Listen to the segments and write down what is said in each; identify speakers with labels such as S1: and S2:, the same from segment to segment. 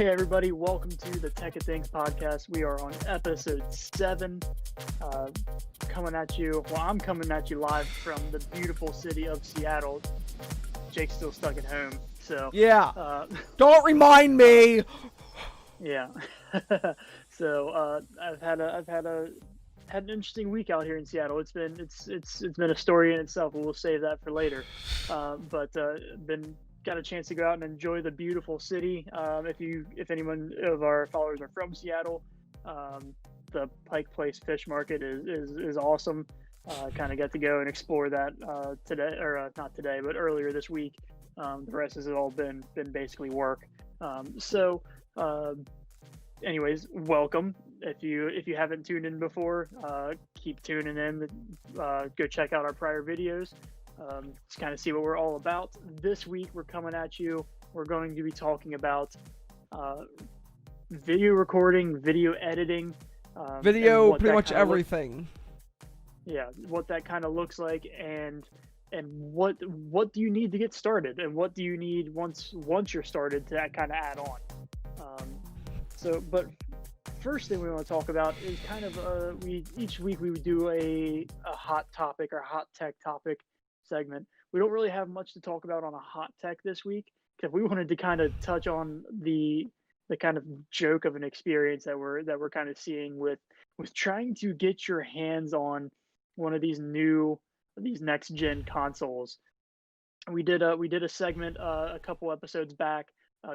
S1: Hey everybody, welcome to the Tech of Things podcast. We are on episode 7, coming at you. Well, I'm coming at you live from the beautiful city of Seattle. Jake's still stuck at home, so
S2: yeah. Don't remind me.
S1: Yeah. So I've had an interesting week out here in Seattle. It's been a story in itself. We'll save that for later. But got a chance to go out and enjoy the beautiful city. If anyone of our followers are from Seattle, the Pike Place Fish Market is awesome. Kind of got to go and explore that today, or not today, but earlier this week. The rest has all been basically work. Anyways, welcome. If you haven't tuned in before, keep tuning in. Go check out our prior videos. To kind of see what we're all about. This week, we're coming at you. We're going to be talking about video recording, video editing,
S2: Video, pretty much everything.
S1: What that kind of looks like, and what do you need to get started, and what do you need once you're started to kind of add on. But first thing we want to talk about is kind of each week we would do a hot topic or hot tech topic segment. We don't really have much to talk about on a hot tech this week because we wanted to kind of touch on the kind of joke of an experience that we're kind of seeing with trying to get your hands on one of these next gen consoles. We did a segment a couple episodes back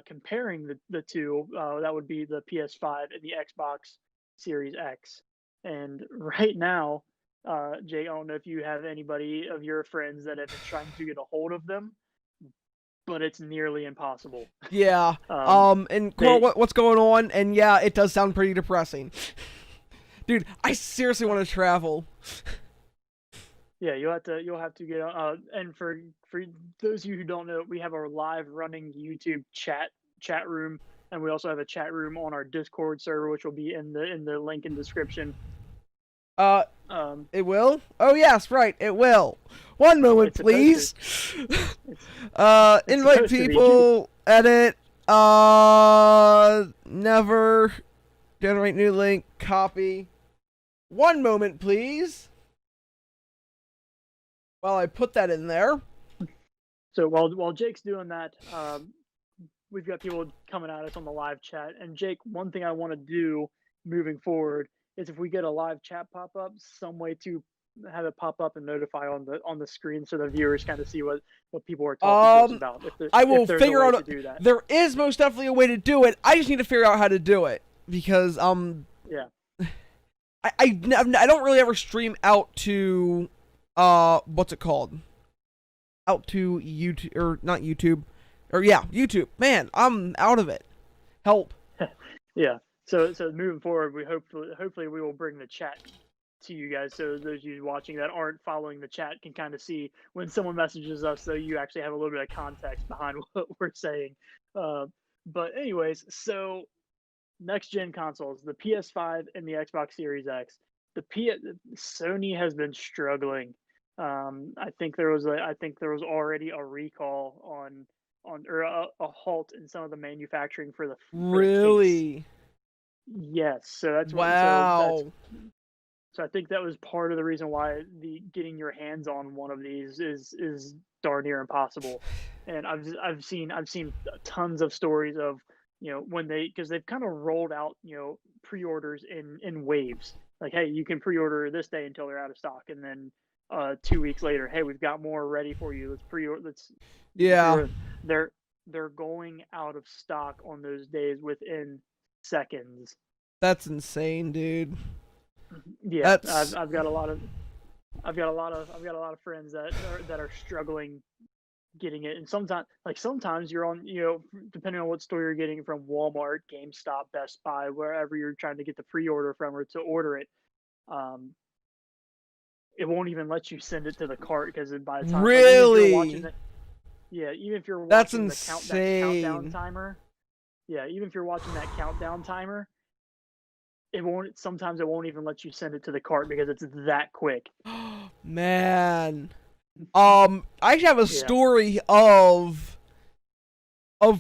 S1: comparing the two. That would be the PS5 and the Xbox Series X. And right now, Jay, I don't know if you have anybody of your friends that have been trying to get a hold of them, but it's nearly impossible.
S2: Yeah. And Cole, what's going on? And yeah, it does sound pretty depressing. Dude, I seriously want to travel.
S1: Yeah, you'll have to get on. And for those of you who don't know, we have our live running YouTube chat room, and we also have a chat room on our Discord server, which will be in the link in description.
S2: It will? Oh yes, right, it will. One moment, please. Invite people, edit, never, generate new link, copy. One moment, please. While I put that in there.
S1: So while Jake's doing that, we've got people coming at us on the live chat. And Jake, one thing I want to do moving forward is if we get a live chat pop up, some way to have it pop up and notify on the screen so the viewers kind of see what people are talking to us about.
S2: I will figure out. There is most definitely a way to do it. I just need to figure out how to do it because
S1: yeah.
S2: I don't really ever stream out to what's it called? Out to YouTube, or not YouTube, or yeah, YouTube. Man, I'm out of it. Help.
S1: Yeah. So moving forward, we hopefully we will bring the chat to you guys, so those of you watching that aren't following the chat can kind of see when someone messages us, so you actually have a little bit of context behind what we're saying. But anyways, so next gen consoles, the PS5 and the Xbox Series X. Sony has been struggling. I think there was already a recall on or a halt in some of the manufacturing for the
S2: really.
S1: Yes, so that's
S2: wow.
S1: So I think that was part of the reason why getting your hands on one of these is darn near impossible. And I've seen tons of stories of, because they've kind of rolled out, pre-orders in waves. Like, hey, you can pre-order this day until they're out of stock, and then 2 weeks later, hey, we've got more ready for you. Let's pre-order.
S2: Yeah.
S1: They're going out of stock on those days within seconds.
S2: That's insane, dude.
S1: Yeah, I've got a lot of friends that are struggling getting it, and sometimes you're on, depending on what store you're getting from, Walmart, GameStop, Best Buy, wherever you're trying to get the pre-order from or to order it, it won't even let you send it to the cart because by the time
S2: really,
S1: even if you're watching
S2: that's
S1: that countdown timer, even if you're watching that countdown timer, sometimes it won't even let you send it to the cart because it's that quick.
S2: Man. I actually have a story of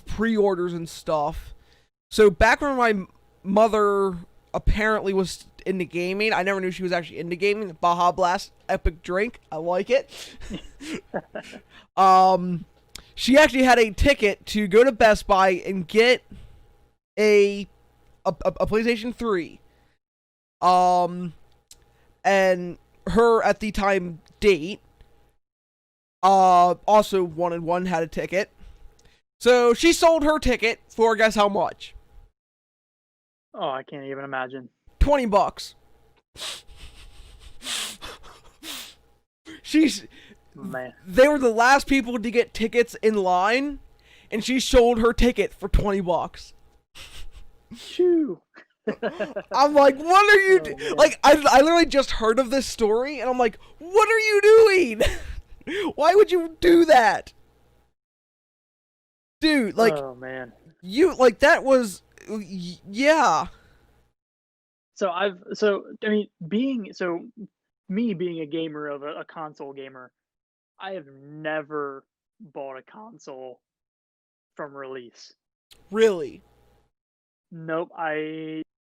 S2: pre-orders and stuff. So back when my mother apparently was into gaming, I never knew she was actually into gaming. Baja Blast, epic drink. I like it. She actually had a ticket to go to Best Buy and get a PlayStation 3. And her at the time date also wanted one, had a ticket. So she sold her ticket for guess how much?
S1: Oh, I can't even imagine.
S2: $20.
S1: Man.
S2: They were the last people to get tickets in line, and she sold her ticket for $20.
S1: Shoo.
S2: I'm like, what are you like? I literally just heard of this story, and I'm like, what are you doing? Why would you do that, dude? Like,
S1: oh man,
S2: you like that was, yeah.
S1: So me being a gamer of a console gamer, I have never bought a console from release.
S2: Really?
S1: Nope.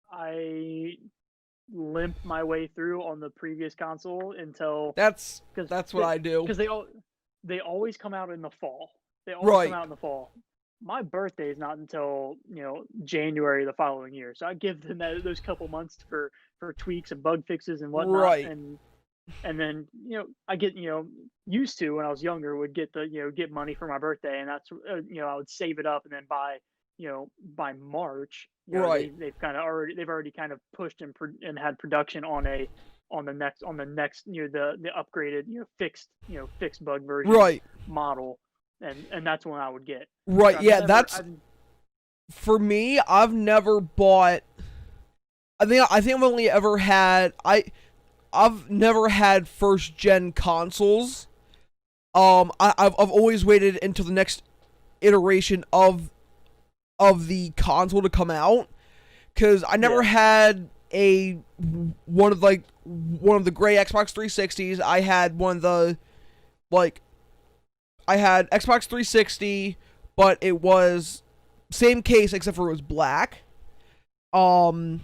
S1: I limped my way through on the previous console until
S2: That's what I do.
S1: Because they always come out in the fall. They always
S2: Right.
S1: come out in the fall. My birthday is not until January the following year, so I give them those couple months for tweaks and bug fixes and whatnot.
S2: Right.
S1: And then I get used to when I was younger would get the get money for my birthday, and that's I would save it up and then by March
S2: Right.
S1: they've already kind of pushed and had production on the next the upgraded fixed bug version
S2: Right.
S1: model, and that's when I would get.
S2: Right.
S1: So
S2: Yeah. For me. I've never bought. I think I've only ever had I've never had first gen consoles. I've always waited until the next iteration of the console to come out, because I never had one of the gray Xbox 360s. I had one of the I had Xbox 360, but it was same case except for it was black. But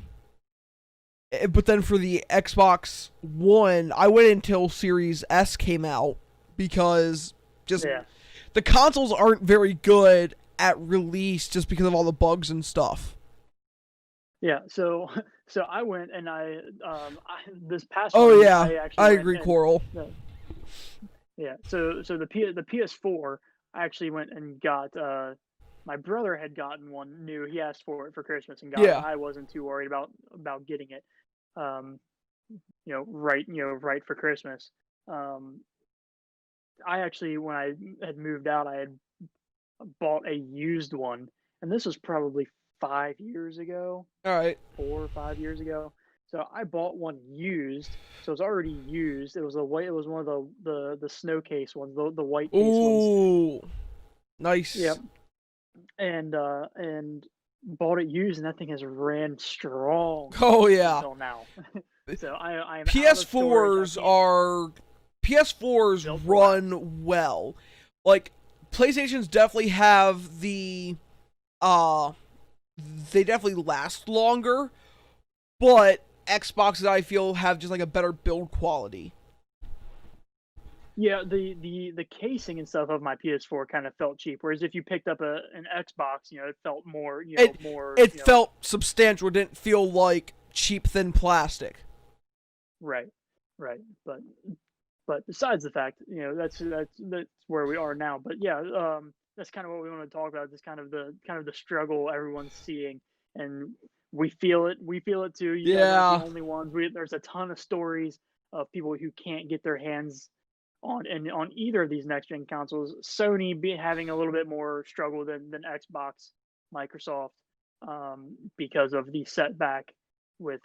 S2: then for the Xbox One, I waited until Series S came out, because the consoles aren't very good at release just because of all the bugs and stuff.
S1: Yeah, so I went and this past
S2: Oh
S1: one,
S2: yeah, I agree, Coral.
S1: Yeah, so the PS4, I actually went and got. My brother had gotten one new. He asked for it for Christmas and got it. I wasn't too worried about getting it. Right for Christmas. I actually, when I had moved out, I had bought a used one, and this was probably 5 years ago.
S2: All right.
S1: 4 or 5 years ago. So I bought one used. So it was already used. It was it was one of the snow case ones, the white case ones.
S2: Ooh, nice.
S1: Yep. And bought it used, and that thing has ran strong.
S2: Oh yeah.
S1: Until now. So I am
S2: PS4s run well. Like, PlayStations definitely have they definitely last longer, but Xboxes, I feel, have just like a better build quality.
S1: Yeah, the casing and stuff of my PS4 kind of felt cheap, whereas if you picked up an Xbox, it felt more,
S2: It felt substantial. It didn't feel like cheap thin plastic.
S1: Right. But besides the fact, that's where we are now. But yeah, that's kind of what we want to talk about. Just kind of the struggle everyone's seeing, and we feel it. We feel it too. You guys aren't the only ones. There's a ton of stories of people who can't get their hands on either of these next gen consoles. Sony having a little bit more struggle than Xbox, Microsoft, because of the setback with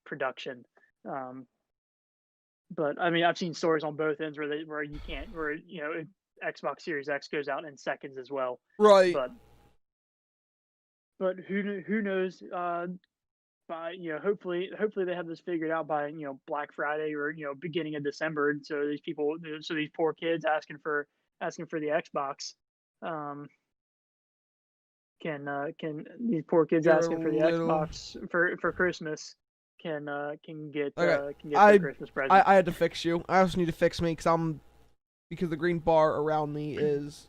S1: production. But I mean, I've seen stories on both ends where you can't, Xbox Series X goes out in seconds as well.
S2: Right.
S1: But who knows? By hopefully they have this figured out by Black Friday or beginning of December. So these poor kids asking for the Xbox, can these poor kids
S2: You're
S1: asking for the
S2: little...
S1: Xbox for Christmas can get
S2: Okay.
S1: their Christmas present.
S2: I had to fix you. I also need to fix me because the green bar around me is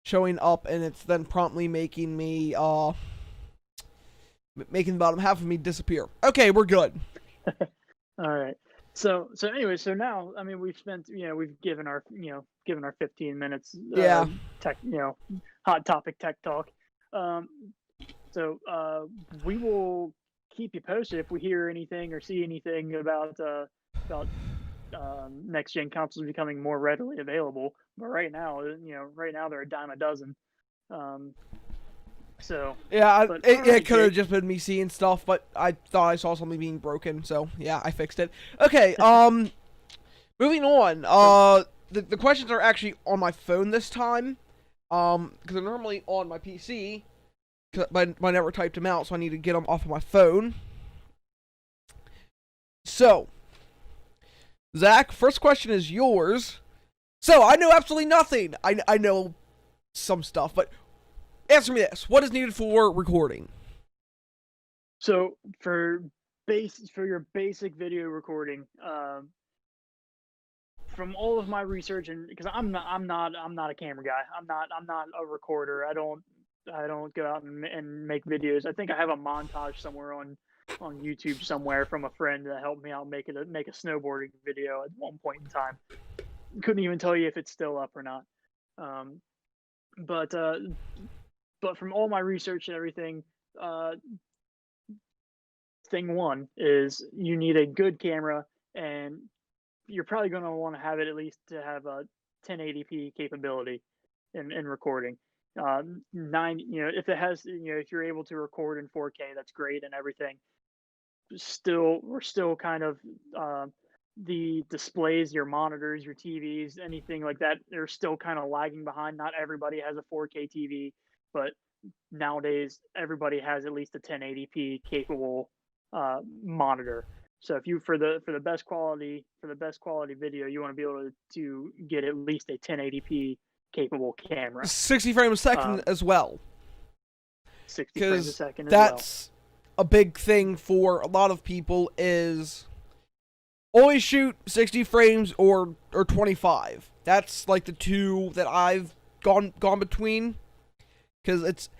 S2: showing up, and it's then promptly making me making the bottom half of me disappear. Okay, we're good.
S1: All right. So anyway, so now I mean we've spent we've given our 15 minutes
S2: Yeah.
S1: tech hot topic tech talk. So we will keep you posted if we hear anything or see anything about next gen consoles becoming more readily available. But right now, they're a dime a dozen. So
S2: yeah,
S1: but,
S2: it
S1: right,
S2: could have
S1: Jake.
S2: just been me seeing stuff, but I thought I saw something being broken, so yeah, I fixed it. Okay, moving on. The questions are actually on my phone this time, because they're normally on my PC, but I never typed them out, so I need to get them off of my phone. So, Zach, first question is yours. So, I know absolutely nothing. I know some stuff, but answer me this. What is needed for recording?
S1: So for your basic video recording, from all of my research, and because I'm not a camera guy. I'm not a recorder. I don't go out and make videos. I think I have a montage somewhere on YouTube somewhere from a friend that helped me out make a snowboarding video at one point in time. Couldn't even tell you if it's still up or not. But from all my research and everything, thing one is you need a good camera, and you're probably going to want to have it at least to have a 1080p capability in recording. If it has, if you're able to record in 4K, that's great and everything. We're still kind of the displays, your monitors, your TVs, anything like that, they're still kind of lagging behind. Not everybody has a 4K TV, but nowadays everybody has at least a 1080p capable monitor. So if you for the best quality video, you want to be able to get at least a 1080p capable camera.
S2: 60 frames a second as well.
S1: 60 frames a second as well.
S2: That's a big thing for a lot of people is always shoot 60 frames or 25. That's like the two that I've gone between, because it's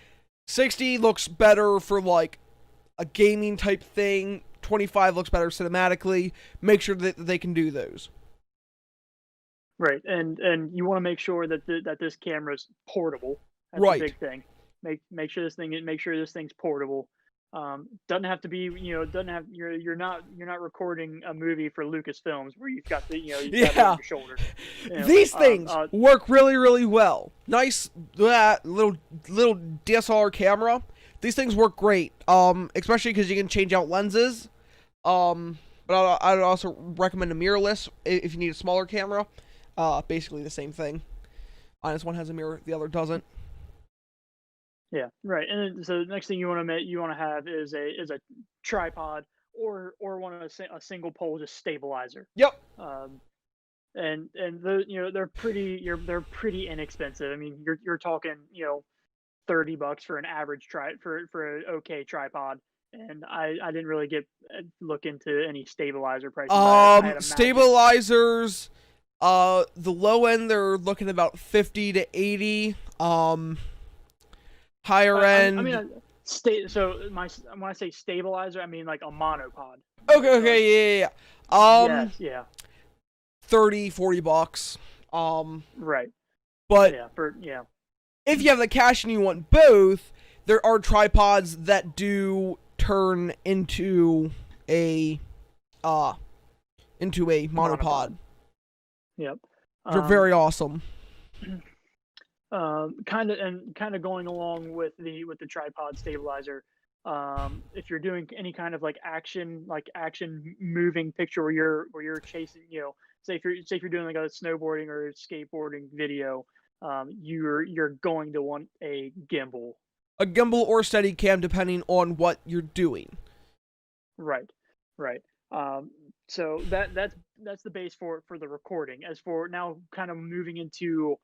S2: 60 looks better for like a gaming type thing. 25 looks better cinematically. Make sure that they can do those.
S1: Right, and you want to make sure that that this camera's portable. That's
S2: right.
S1: a big thing. Make sure this thing's portable. Doesn't have to be, doesn't have, you're not recording a movie for Lucasfilms where you've got got it on your shoulder.
S2: These things work really, really well. Nice little DSLR camera. These things work great. Especially because you can change out lenses. But I would also recommend a mirrorless if you need a smaller camera. Basically the same thing. Minus one has a mirror, the other doesn't.
S1: Yeah, right. And so the next thing you want to have is a tripod or a single pole just stabilizer.
S2: Yep.
S1: And they're pretty inexpensive. I mean, you're talking $30 for an average for an okay tripod. And I didn't really look into any stabilizer prices.
S2: Stabilizers, the low end they're looking about 50 to 80. Higher end.
S1: So when I say stabilizer, I mean like a monopod.
S2: Okay, yeah.
S1: Yeah.
S2: $30-$40.
S1: Right.
S2: But
S1: yeah.
S2: If you have the cash and you want both, there are tripods that do turn into a monopod.
S1: Yep.
S2: They're very awesome.
S1: Kind of going along with the tripod stabilizer. If you're doing any kind of like action moving picture where you're chasing, say if you're doing like a snowboarding or skateboarding video, you're going to want a gimbal.
S2: A gimbal or Steadicam, depending on what you're doing.
S1: Right. So that's the base for the recording. As for now, kind of moving into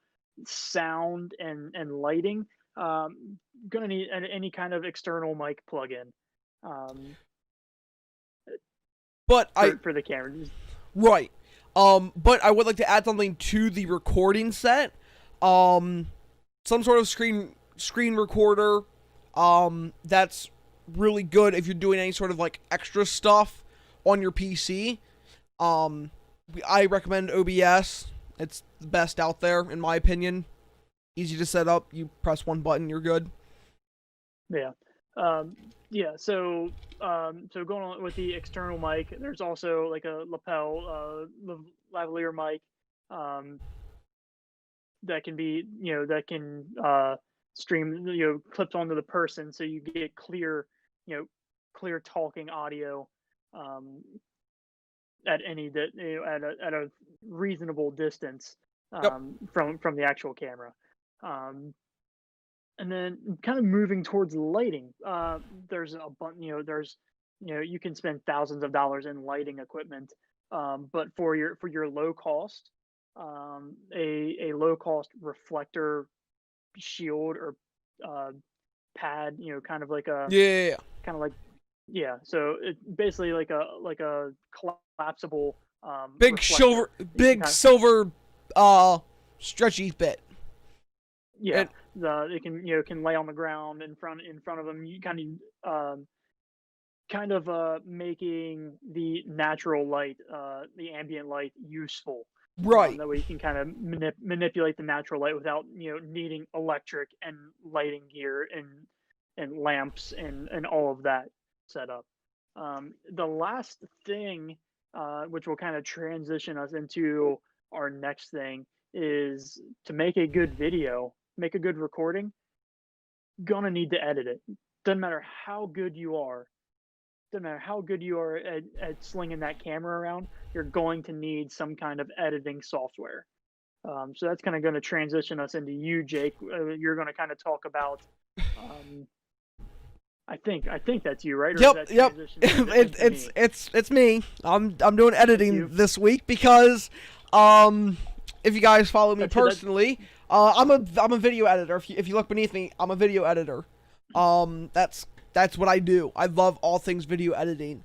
S1: sound and lighting, Gonna need any kind of external mic plug-in um,
S2: But
S1: for the camera.
S2: Right. But I would like to add something to the recording set. Some sort of screen recorder. That's really good if you're doing any sort of like extra stuff on your PC. I recommend OBS. It's the best out there, in my opinion. Easy to set up. You press one button, you're good.
S1: Yeah. Yeah. So going on with the external mic, there's also like a lapel, lavalier mic, that can be, that can stream, clipped onto the person, so you get clear, clear talking audio, um, at any that at a reasonable distance,
S2: Yep.
S1: from the actual camera. And then kind of moving towards lighting, there's a bunch, you can spend thousands of dollars in lighting equipment, but for your low cost, a low cost reflector shield or pad, kind of like a
S2: Yeah.
S1: kind of like yeah. So it's basically like a collapsible
S2: Big
S1: reflector.
S2: silver, stretchy bit.
S1: Yeah, it can can lay on the ground in front of them. You kind of making the natural light, the ambient light, useful.
S2: Right.
S1: That way you can kind of manipulate the natural light without needing electric and lighting gear and lamps and all of that set up. The last thing, which will kind of transition us into our next thing, is to make a good video, make a good recording. Gonna need to edit it. Doesn't matter how good you are. Doesn't matter how good you are at slinging that camera around. You're going to need some kind of editing software. So that's kind of going to transition us into you, Jake. You're going to kind of talk about. I think that's you, right? Or
S2: Yep. It's me. I'm doing editing this week because if you guys follow me personally, I'm a video editor. If you look beneath me, I'm a video editor. That's what I do. I love all things video editing.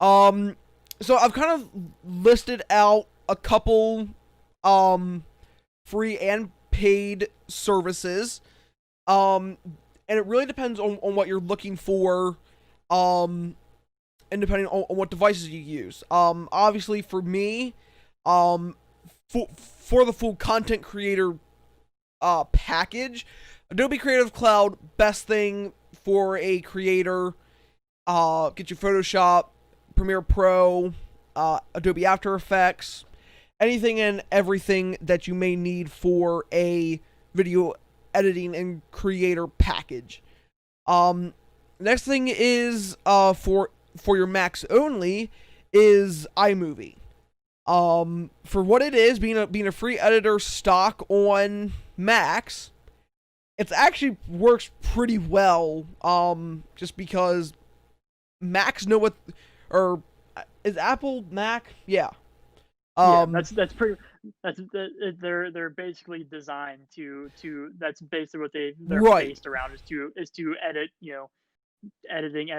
S2: So I've kind of listed out a couple free and paid services. And it really depends on what you're looking for, and depending on what devices you use. Obviously for me, for the full content creator package, Adobe Creative Cloud, best thing for a creator. Get your Photoshop, Premiere Pro, Adobe After Effects, anything and everything that you may need for a video editing and creator package. Next thing is for your Macs only is iMovie. For what it is, being a free editor stock on Macs, it actually works pretty well. Just because Macs know what, or is Apple Mac? Yeah.
S1: That's pretty. They're basically designed to. That's basically what they're based around, is to edit. Editing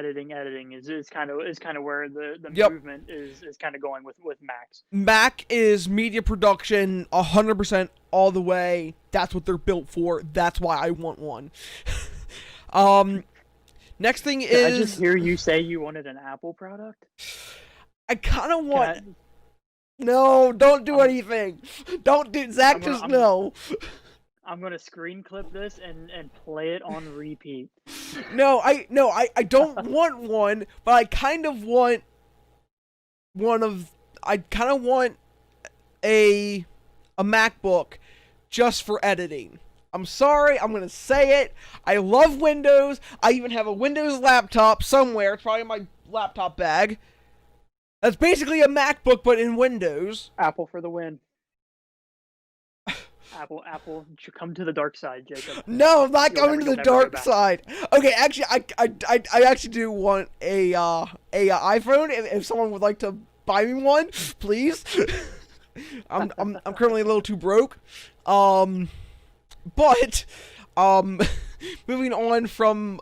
S1: is kind of where the movement is kind of going with Macs.
S2: Mac is media production 100% all the way. That's what they're built for. That's why I want one. Next thing is,
S1: I just hear you say you wanted an Apple product?
S2: I kind of want. No, don't do anything. Don't do. Zach, just no.
S1: I'm gonna screen clip this and play it on repeat.
S2: No, I don't want one, but I kind of want one of. I kind of want a MacBook just for editing. I'm sorry, I'm gonna say it. I love Windows. I even have a Windows laptop somewhere. It's probably in my laptop bag. That's basically a MacBook, but in Windows.
S1: Apple for the win. Apple, come to the dark side, Jacob.
S2: No, I'm not coming to the dark side. Okay, actually, I actually do want a iPhone. If someone would like to buy me one, please. I'm currently a little too broke. But moving on from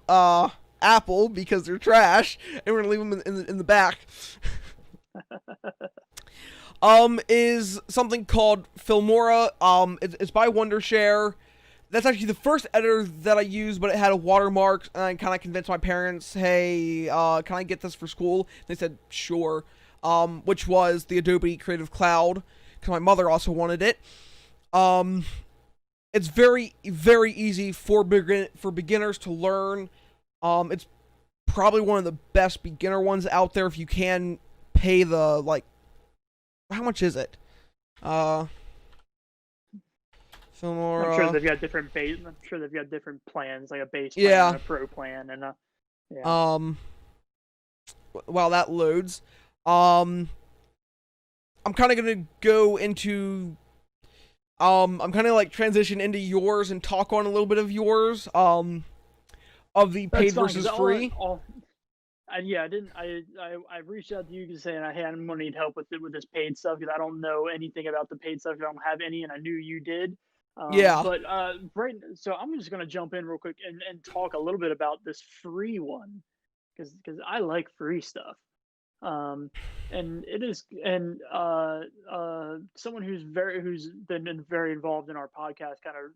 S2: Apple because they're trash, and we're gonna leave them in the back. Is something called Filmora. It's by Wondershare. That's actually the first editor that I used, but it had a watermark, and I kind of convinced my parents, hey, can I get this for school? They said, sure, which was the Adobe Creative Cloud, because my mother also wanted it. It's very, very easy for beginners to learn. It's probably one of the best beginner ones out there if you can pay the, like, how much is it? Filmora.
S1: I'm sure they've got different I'm sure they've got different plans, like a base plan and a pro plan, and
S2: while that loads, I'm kind of gonna go into, I'm kind of like transition into yours and talk on a little bit of yours, of the paid versus free.
S1: I reached out to you to say, hey, I'm gonna need help with this paid stuff because I don't know anything about the paid stuff. I don't have any, and I knew you did. But so I'm just gonna jump in real quick and talk a little bit about this free one because I like free stuff. And it is, and someone who's been very involved in our podcast kind of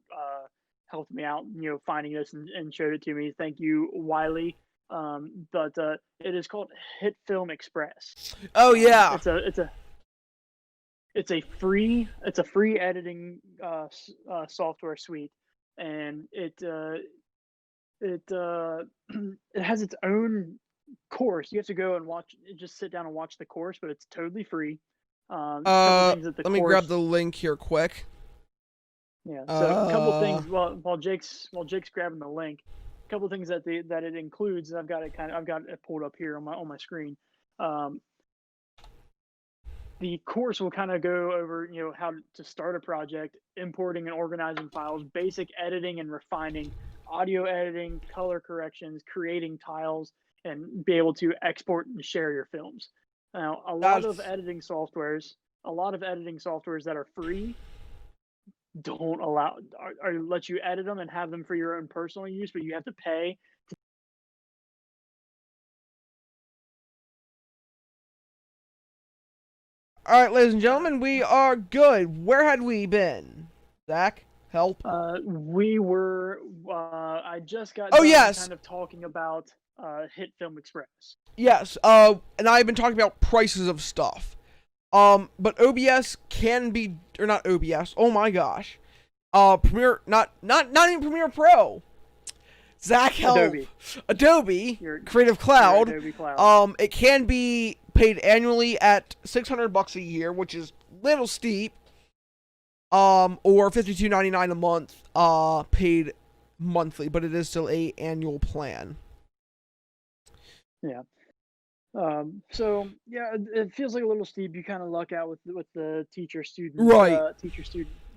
S1: helped me out, finding this and showed it to me. Thank you, Wiley. But it is called Hit Film Express.
S2: Oh yeah,
S1: it's a free editing software suite, and it has its own course. You have to go and just sit down and watch the course, but it's totally free.
S2: Let me grab the link here quick.
S1: Yeah, so a couple things while Jake's grabbing the link. A couple things that it includes, and I've got it pulled up here on my screen. The course will kind of go over, how to start a project, importing and organizing files, basic editing and refining, audio editing, color corrections, creating tiles, and be able to export and share your films. Now, a lot of editing softwares that are free don't allow or let you edit them and have them for your own personal use, but you have to pay.
S2: All right, ladies and gentlemen, we are good. Where had we been? Zach, help.
S1: We were. I just got.
S2: Yes.
S1: Kind of talking about Hit Film Express.
S2: Yes. And I've been talking about prices of stuff. But OBS can be, or not OBS. Oh my gosh. Premiere, not even Premiere Pro. Zach, help. Adobe Creative Cloud.
S1: Adobe Cloud.
S2: It can be paid annually at $600 a year, which is a little steep. Or $52.99 a month, paid monthly, but it is still a annual plan.
S1: Yeah. So yeah, it feels like a little steep. You kind of luck out with the teacher student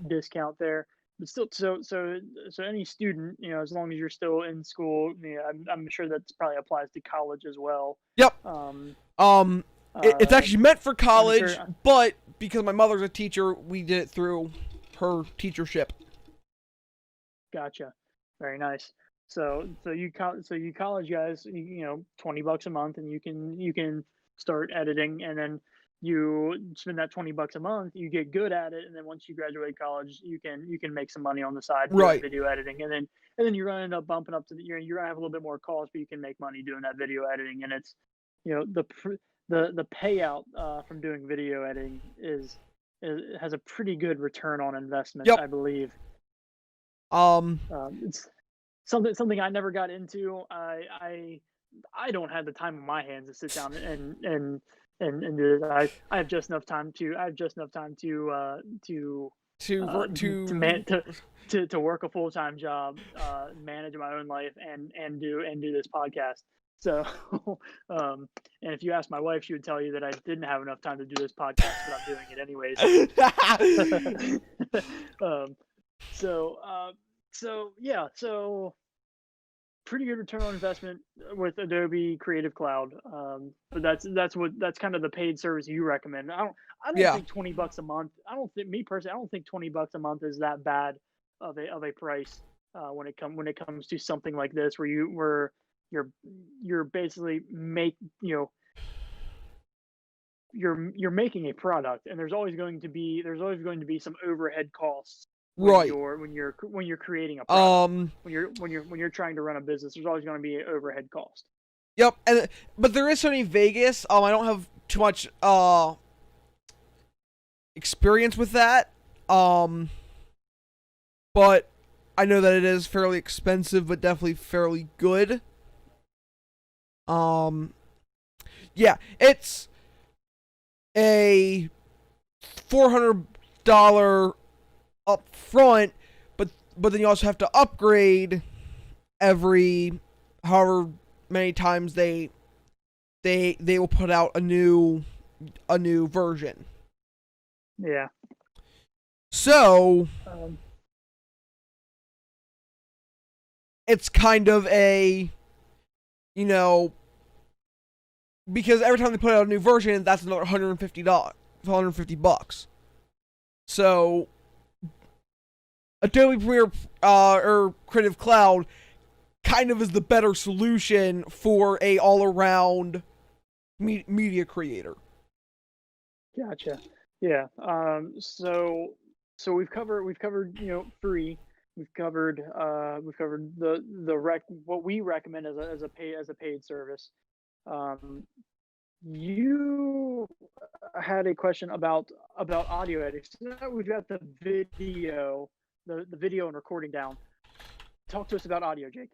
S1: discount there. But still, so any student, as long as you're still in school, I'm sure that probably applies to college as well.
S2: Yep. It's actually meant for college, but because my mother's a teacher, we did it through her teachership.
S1: Gotcha. Very nice. So you college guys, $20 a month, and you can start editing, and then you spend that $20 a month, you get good at it, and then once you graduate college, you can make some money on the side doing video editing, and then you're gonna end up bumping up to you're gonna have a little bit more cost, but you can make money doing that video editing, and it's the payout from doing video editing has a pretty good return on investment. Yep. I believe. It's something I never got into. I don't have the time on my hands to sit down and do this. I have just enough time to work a full-time job, manage my own life, and do this podcast. So, and if you ask my wife, she would tell you that I didn't have enough time to do this podcast, but I'm doing it anyways. So pretty good return on investment with Adobe Creative Cloud. But that's kind of the paid service you recommend. I don't think $20 a month. I don't think $20 a month is that bad of a price. when it comes to something like this, where you're basically you're making a product, and there's always going to be some overhead costs
S2: Right.
S1: when you're creating a product.
S2: Um.
S1: When you're trying to run a business, there's always going to be an overhead cost.
S2: Yep. But there is Sony Vegas. I don't have too much experience with that. But I know that it is fairly expensive, but definitely fairly good. Yeah, it's a $400 up front, but then you also have to upgrade every however many times they will put out a new version.
S1: Yeah.
S2: So it's kind of a, because every time they put out a new version, that's another $150. So Adobe Premiere or Creative Cloud kind of is the better solution for a all-around media creator.
S1: Gotcha. Yeah. So we've covered free. We've covered what we recommend as a paid service. You had a question about audio editing. So now we've got the video and recording down. Talk to us about audio, Jake.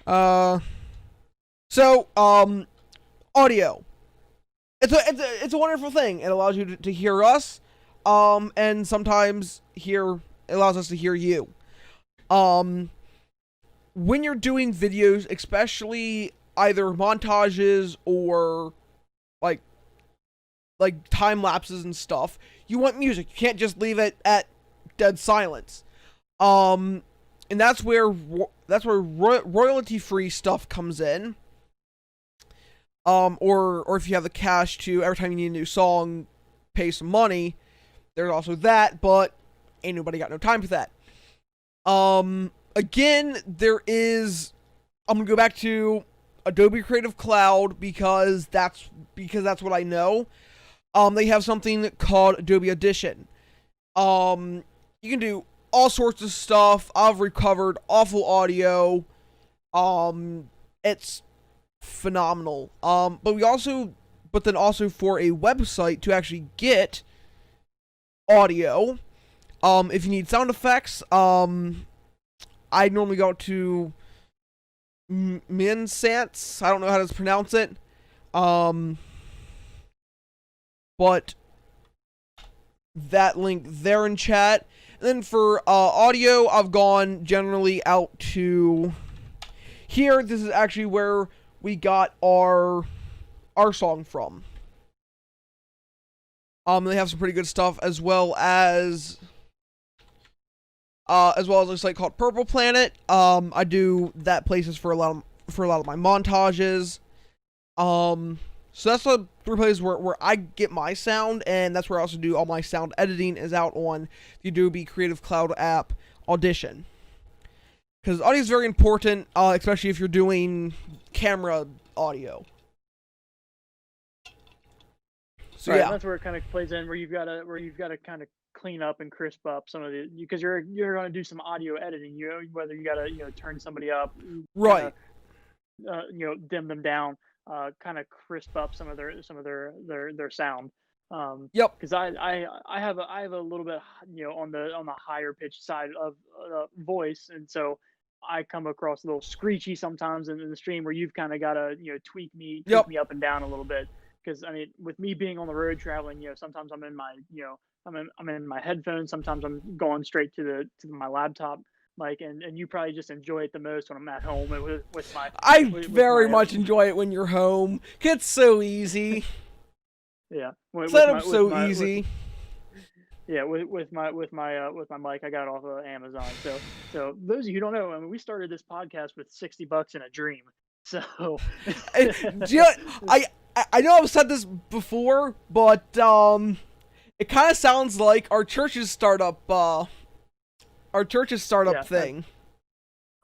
S2: So audio. It's a wonderful thing. It allows you to hear us, and sometimes it allows us to hear you. When you're doing videos, especially either montages or like time lapses and stuff, you want music. You can't just leave it at dead silence. And that's where royalty free stuff comes in. Or if you have the cash to every time you need a new song, pay some money. There's also that, but ain't nobody got no time for that. Again, I'm gonna go back to Adobe Creative Cloud because that's what I know. They have something called Adobe Audition. You can do all sorts of stuff. I've recovered awful audio. It's phenomenal. But then also for a website to actually get audio, if you need sound effects, I normally go to Minsance. I don't know how to pronounce it. But that link there in chat. And then for audio, I've gone generally out to here. This is actually where we got our song from. They have some pretty good stuff as well as a site called Purple Planet. I do that places for a lot of my montages. So that's the three places where I get my sound, and that's where I also do all my sound editing is out on the Adobe Creative Cloud app Audition. Because audio is very important, especially if you're doing camera audio. So
S1: right,
S2: yeah,
S1: that's where it kind of plays in, where you've got to kind of clean up and crisp up some of because you're going to do some audio editing. Whether you got to turn somebody up,
S2: right,
S1: dim them down, kind of crisp up some of their sound.
S2: Yep.
S1: Because I have a little bit on the higher pitched side of voice, and so I come across a little screechy sometimes in the stream, where you've kind of got to tweak me up and down a little bit. Because I mean, with me being on the road traveling, sometimes I'm in my I'm in my headphones. Sometimes I'm going straight to my laptop. Like, and you probably just enjoy it the most when I'm at home with my.
S2: I very much enjoy it when you're home. It's so easy.
S1: Yeah,
S2: Setup's so easy.
S1: With my mic, I got it off of Amazon. So those of you who don't know, I mean, we started this podcast with $60 in a dream. So
S2: I know I've said this before, but it kind of sounds like our church's startup thing.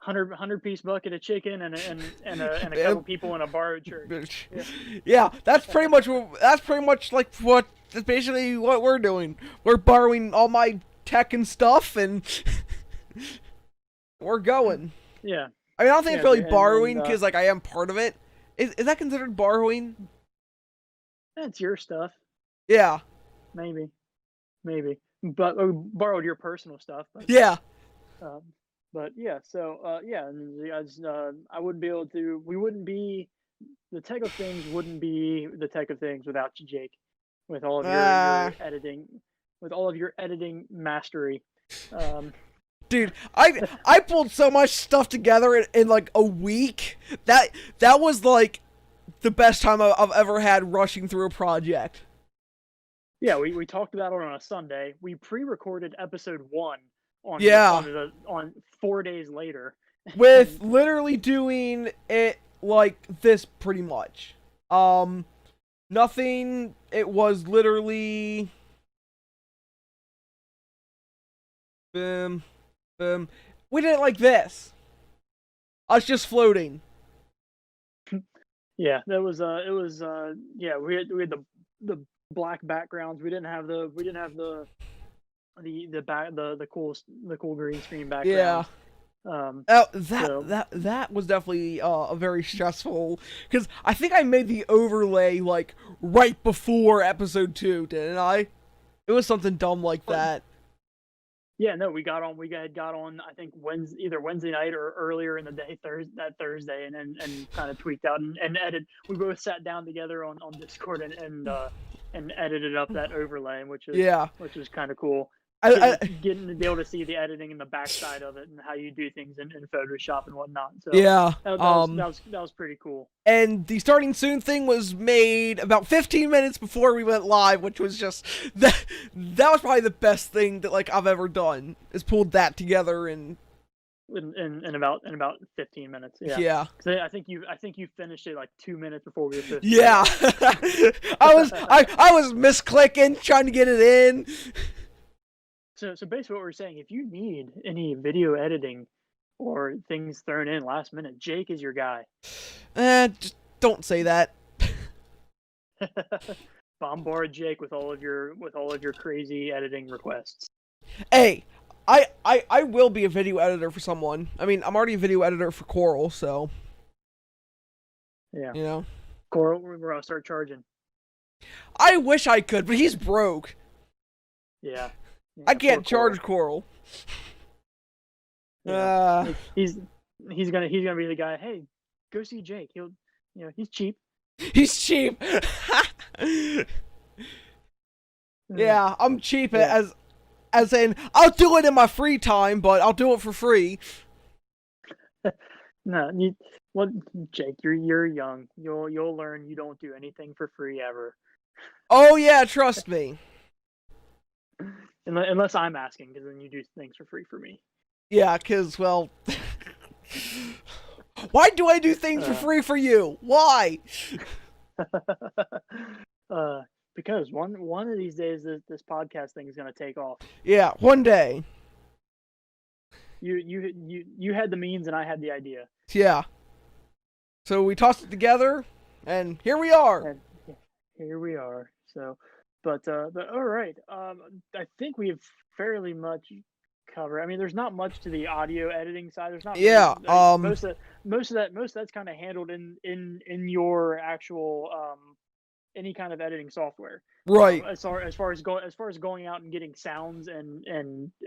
S1: 100 piece bucket of chicken and a couple people in a borrowed church. Yeah.
S2: Yeah, that's pretty much like what that's basically what we're doing. We're borrowing all my tech and stuff, and we're going.
S1: Yeah.
S2: I mean, I don't think it's really
S1: and
S2: borrowing because like I am part of it. Is that considered borrowing?
S1: That's your stuff.
S2: Yeah.
S1: Maybe. But borrowed your personal stuff. But,
S2: Yeah.
S1: But yeah, so yeah, and I wouldn't be able to. We wouldn't be the tech of things. Wouldn't be the tech of things without you, Jake, with all of your editing, with all of your editing mastery.
S2: Dude, I pulled so much stuff together in like a week. That was like the best time I've ever had rushing through a project.
S1: Yeah, we talked about it on a Sunday. We pre-recorded episode 1 on 4 days later.
S2: With literally doing it like this pretty much. Nothing, it was literally boom. We did it like this. Us just floating.
S1: Yeah, that was yeah, we had the black backgrounds. We didn't have the cool green screen background.
S2: Yeah. That was definitely a very stressful, because I think I made the overlay like right before episode 2, didn't I? It was something dumb like that.
S1: Yeah, no, we got on. I think either Wednesday night or earlier in the day, Thursday, and kind of tweaked out and edited. We both sat down together on Discord and edited up that overlay, which was kind of cool. Getting to be able to see the editing and the backside of it and how you do things in Photoshop and whatnot. So
S2: yeah,
S1: that was pretty cool.
S2: And the starting soon thing was made about 15 minutes before we went live, which was just that was probably the best thing that like I've ever done, is pulled that together in
S1: about 15 minutes. Yeah.
S2: Yeah.
S1: I think you finished it like 2 minutes before we were supposed to.
S2: Yeah. I was misclicking trying to get it in.
S1: So basically what we're saying, if you need any video editing or things thrown in last minute, Jake is your guy.
S2: Just don't say that.
S1: Bombard Jake with all of your crazy editing requests.
S2: Hey, I will be a video editor for someone. I mean, I'm already a video editor for Coral, so
S1: yeah.
S2: You know.
S1: Coral, we're gonna start charging.
S2: I wish I could, but he's broke.
S1: Yeah.
S2: I can't charge Coral.
S1: Yeah. He's gonna be the guy. Hey, go see Jake. He's cheap.
S2: He's cheap. Yeah, I'm cheap as in I'll do it in my free time, but I'll do it for free.
S1: No, Jake, you're young. You'll learn you don't do anything for free ever.
S2: Oh yeah, trust me.
S1: Unless I'm asking, because then you do things for free for me.
S2: Yeah, because, well... Why do I do things for free for you? Why?
S1: Because one of these days, this podcast thing is going to take off.
S2: Yeah, one day.
S1: You had the means and I had the idea.
S2: Yeah. So we tossed it together, and here we are.
S1: So... But all right. I think we've fairly much covered. I mean, there's not much to the audio editing side. There's not.
S2: Yeah.
S1: Most of that's kind of handled in your actual any kind of editing software.
S2: Right.
S1: As far as going out and getting sounds and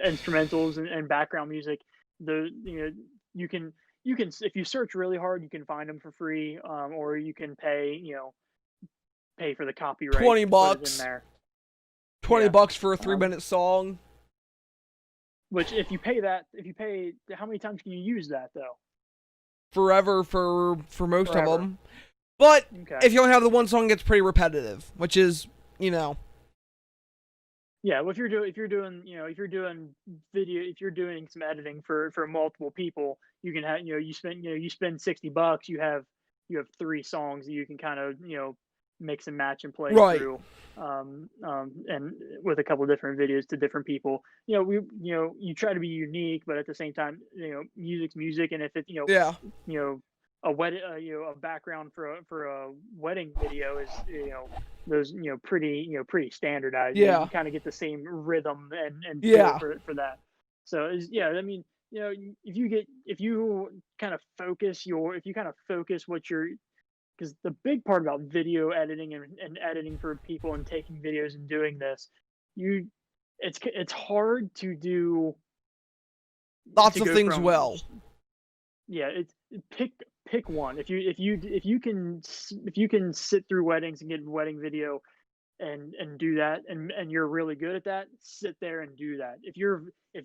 S1: instrumentals and background music, you can if you search really hard, you can find them for free. Or you can pay for the copyright.
S2: $20
S1: in there.
S2: $20 for a 3-minute song.
S1: Which, if you pay, how many times can you use that though?
S2: Forever for most of them. But if you only have the one song, it's pretty repetitive, which is, Yeah,
S1: well, if you're doing video, if you're doing some editing for multiple people, you can have, you spend $60, you have 3 songs that you can kind of, mix and match and play
S2: Right.
S1: through, and with a couple of different videos to different people. You try to be unique, but at the same time, music's music, and if it,
S2: Yeah.
S1: a a background for a wedding video is, those, pretty standardized.
S2: Yeah.
S1: You kind of get the same rhythm and
S2: Yeah.
S1: feel for that. So yeah, I mean, if you kind of focus what you're, because the big part about video editing and editing for people and taking videos and doing this, you it's hard to do,
S2: Lots
S1: to
S2: of
S1: go
S2: things
S1: from,
S2: well.
S1: yeah, it's pick one. If you can sit through weddings and get wedding video and do that, and you're really good at that, sit there and do that. If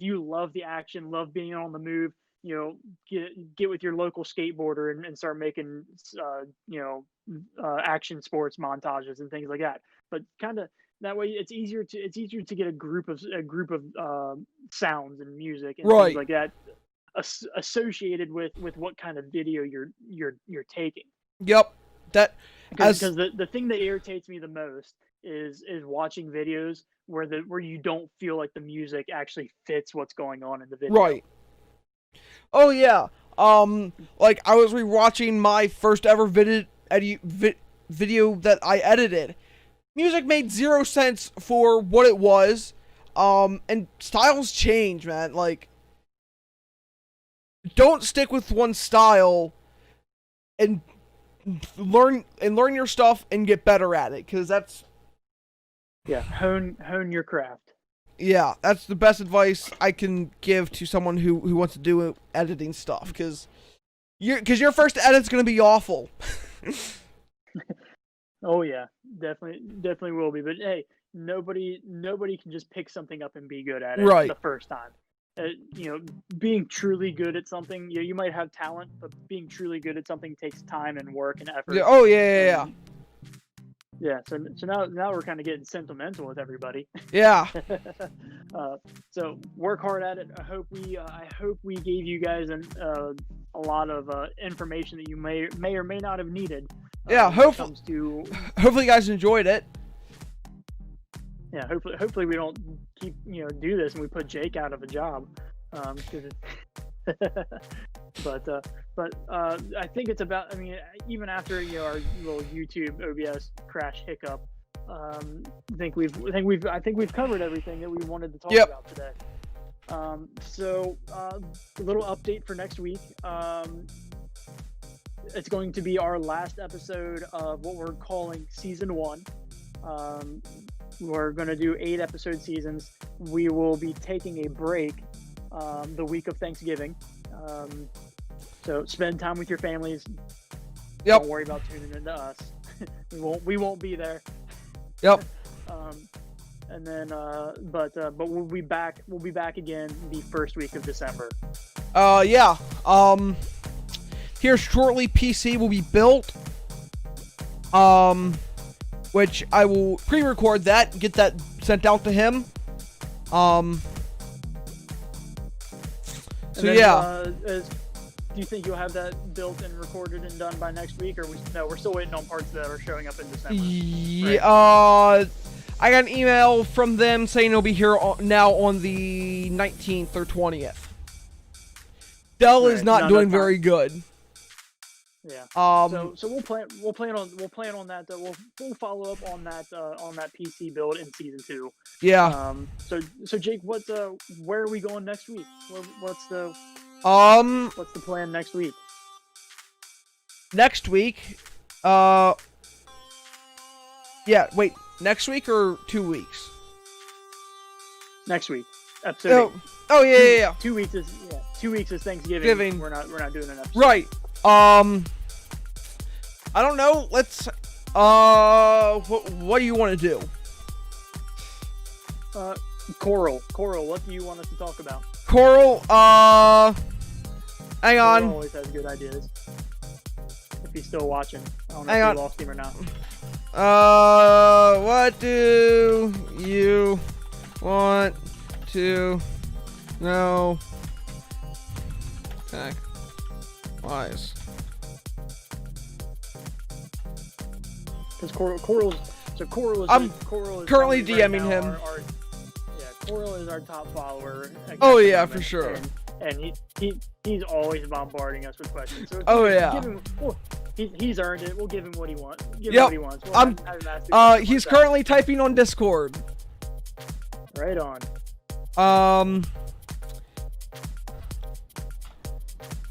S1: you love the action, love being on the move, get with your local skateboarder and start making action sports montages and things like that. But kind of that way, it's easier to get a group of sounds and music and things
S2: Right.
S1: like that associated with what kind of video you're taking.
S2: Yep. That
S1: Because
S2: as
S1: the thing that irritates me the most is watching videos where you don't feel like the music actually fits what's going on in the video.
S2: right. Oh yeah. Like I was rewatching my first ever video that I edited. Music made 0 sense for what it was. And styles change, man. Like, don't stick with one style and learn your stuff and get better at it, because that's
S1: hone your craft.
S2: that's the best advice I can give to someone who wants to do editing stuff, because your first edit's gonna be awful.
S1: Oh yeah, definitely will be. But hey, nobody can just pick something up and be good at it
S2: Right.
S1: the first time. Being truly good at something, you might have talent, but being truly good at something takes time and work and effort.
S2: Oh yeah.
S1: Yeah, so now we're kind of getting sentimental with everybody.
S2: Yeah.
S1: So work hard at it. I hope we gave you guys a lot of information that you may or may not have needed.
S2: Yeah, hopefully you guys enjoyed it.
S1: Yeah, hopefully we don't keep do this and we put Jake out of a job, because but I think it's about. I mean, even after our little YouTube OBS crash hiccup, I think we've covered everything that we wanted to talk about today. So a little update for next week. It's going to be our last episode of what we're calling season 1. We're going to do 8 episode seasons. We will be taking a break the week of Thanksgiving. So spend time with your families.
S2: Yep.
S1: Don't worry about tuning into us. we won't be there.
S2: Yep.
S1: And then but we'll be back again the first week of December.
S2: Yeah. Here shortly, PC will be built. Which I will pre-record that, get that sent out to him. So
S1: then,
S2: yeah.
S1: Do you think you'll have that built and recorded and done by next week, or we're still waiting on parts that are showing up in December?
S2: Yeah. I got an email from them saying it'll be here now on the 19th or 20th. Dell is not doing very good.
S1: Yeah. So we'll plan on that. We'll follow up on that PC build in season 2.
S2: Yeah.
S1: So Jake, where are we going next week? What's the plan next week?
S2: Next week, yeah. Wait, next week or 2 weeks?
S1: Next week, episode 8.
S2: Oh yeah.
S1: 2 weeks is Thanksgiving. We're not doing an episode.
S2: Right. I don't know. Let's. What do you want to do?
S1: Coral. What do you want us to talk about?
S2: Coral. Hang on.
S1: Coral always has good ideas. If he's still watching, I don't know
S2: Hang
S1: if
S2: on.
S1: we lost him or not.
S2: What do you want to know? Tech wise.
S1: because Coral's. So Coral is.
S2: I'm
S1: Coral is
S2: currently
S1: probably right
S2: DMing
S1: now
S2: him.
S1: Yeah, Coral is our top follower.
S2: Oh yeah, for sure.
S1: And he's always bombarding us with questions. So
S2: Oh yeah.
S1: give him, well, he's earned it. We'll give him what he wants. Give him
S2: Yep.
S1: what he wants. We'll have him ask the question
S2: He's
S1: like that.
S2: currently typing on Discord.
S1: Right on.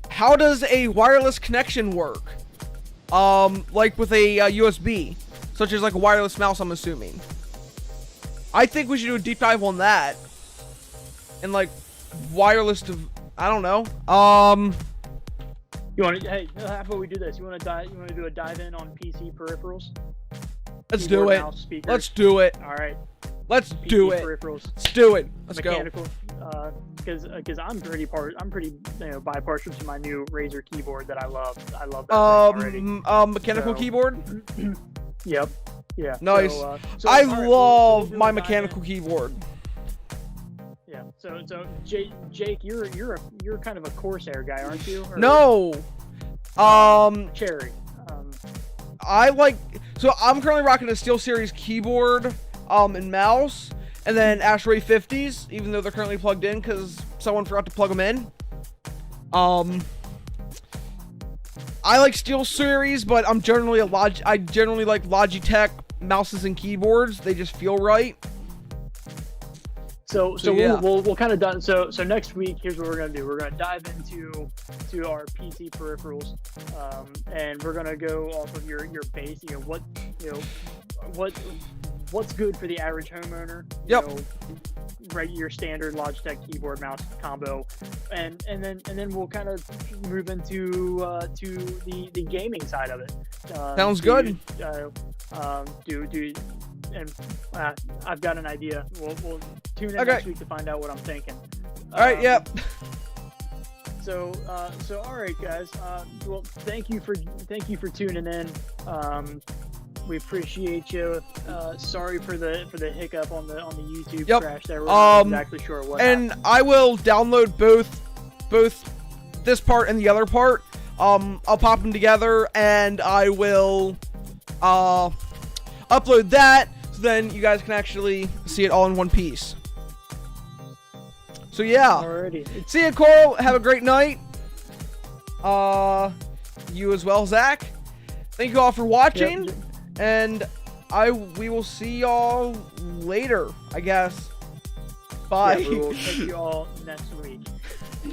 S2: How does a wireless connection work? Like with a USB, such as like a wireless mouse, I'm assuming. I think we should do a deep dive on that. And like wireless I don't know.
S1: You want to? Hey, how about we do this? You want to do a dive in on PC peripherals?
S2: Let's
S1: Keyboard,
S2: do it.
S1: mouse, speakers?
S2: Let's do it.
S1: All right.
S2: Let's
S1: PC
S2: do it.
S1: Peripherals.
S2: Let's do it. Let's
S1: Mechanical.
S2: go.
S1: Because I'm pretty bipartisan to my new Razer keyboard that I love. I love that thing already.
S2: Mechanical
S1: So-
S2: keyboard.
S1: Yep. Yeah.
S2: Nice.
S1: So,
S2: I
S1: all right,
S2: love
S1: we'll do
S2: my
S1: a dive
S2: mechanical
S1: in.
S2: keyboard.
S1: Yeah. So Jake, you're kind of a Corsair guy, aren't you? Or
S2: No.
S1: Cherry.
S2: I like. So I'm currently rocking a SteelSeries keyboard, and mouse, and then Ashray 50s, even though they're currently plugged in because someone forgot to plug them in. I like SteelSeries, but I generally like Logitech mouses and keyboards. They just feel right.
S1: So
S2: yeah.
S1: we'll kind of done. So next week, here's what we're gonna do. We're gonna dive into our PC peripherals, and we're gonna go off of your base. What's good for the average homeowner.
S2: Yep.
S1: Your standard Logitech keyboard mouse combo, and then we'll kind of move into to the gaming side of it.
S2: Sounds good.
S1: And I've got an idea. We'll tune in
S2: Okay.
S1: next week to find out what I'm thinking.
S2: All right. Yep.
S1: So all right, guys. Well, thank you for tuning in. We appreciate you. Sorry for the hiccup on the YouTube
S2: Yep.
S1: crash there. We're not exactly sure what happened.
S2: And I will download both this part and the other part. I'll pop them together and I will upload that so then you guys can actually see it all in one piece. So yeah.
S1: Alrighty.
S2: See ya, Coral. Have a great night. You as well, Zach. Thank you all for watching.
S1: Yep.
S2: And we will see y'all later, I guess. Bye.
S1: Yeah, we will catch you all next week.